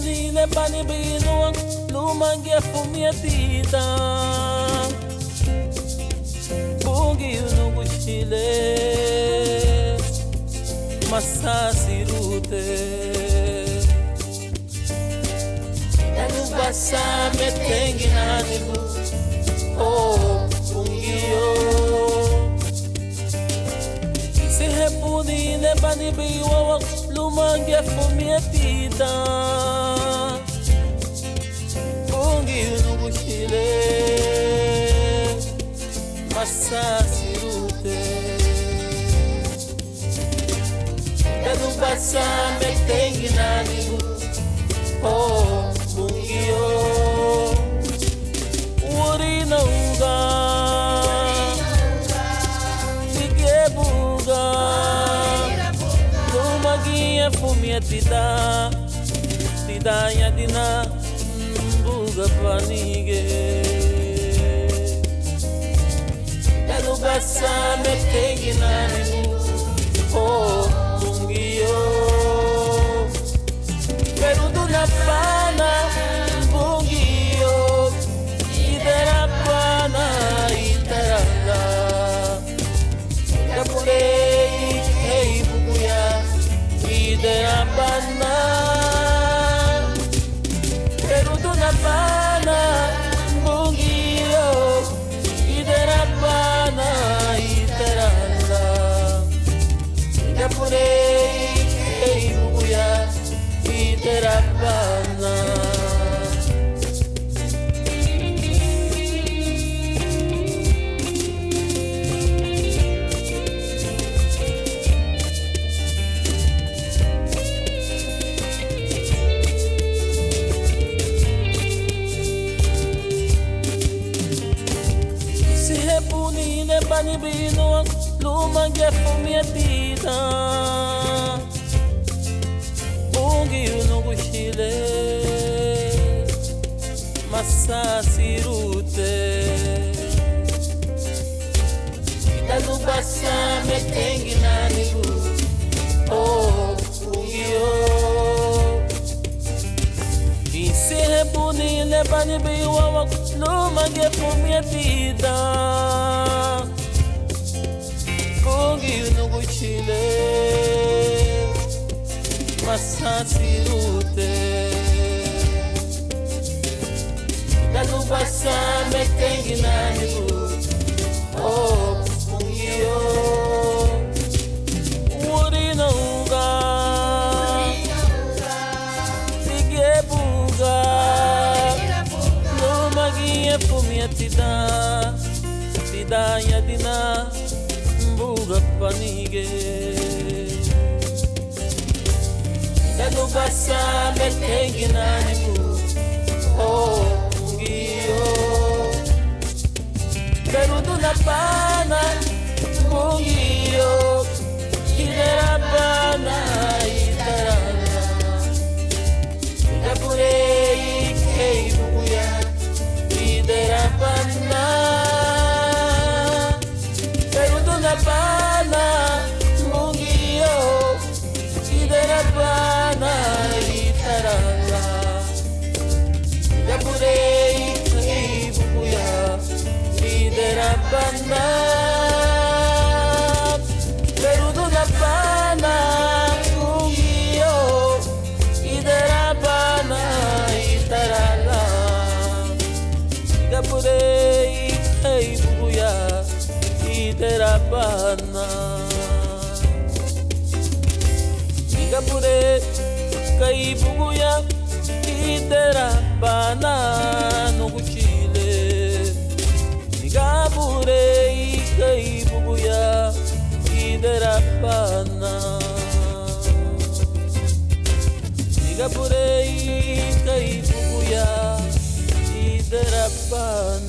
punine bani binuang lumangi fumiatita bungi unugushile masasirute Danu basa metengi nanibu oh bungio Sihe punine bani binuang lumangi fumiatita bungi unugushile masasirute Danu basa metengi nanibu oh bungio Urina uga Tigebuga Lumagia fumia tida Tidanya dina Buga panige Danu basa metengi nanibu oh bungio Perudu na pana bungio Idera pana itarala Kapulei hey buguya Idera pana Perudu na pana bungio Idera pana itarala Kapulei hey buguya Idera pana Sihe punine bani binuang lumangi fumiatita Bungi unugushile masasirute Danu basa metengi nanibu oh bungio Isihe punine bani binuang lumangi fumiatita Bungi unugushile masasirute Danu basa metengi nanibu oh bungio Urina uga Tigebuga Lumagia fumiatida Tidanya dina Buga panige Danu basa metengi nanibu oh bungio Perudu na pana bungio Idera pana itarala Kapulei hey buguya Idera pana Perudu na pana bungio Idera pana itarala Kapulei hey buguya Idera pana Perudu na pana bungio Idera pana itarala Kapulei hey buguya Idera pana Kapulei kai buguya Idera pana nuguchile Nigabulei kai buguya Idera pana Nigabulei kai buguya Idera pana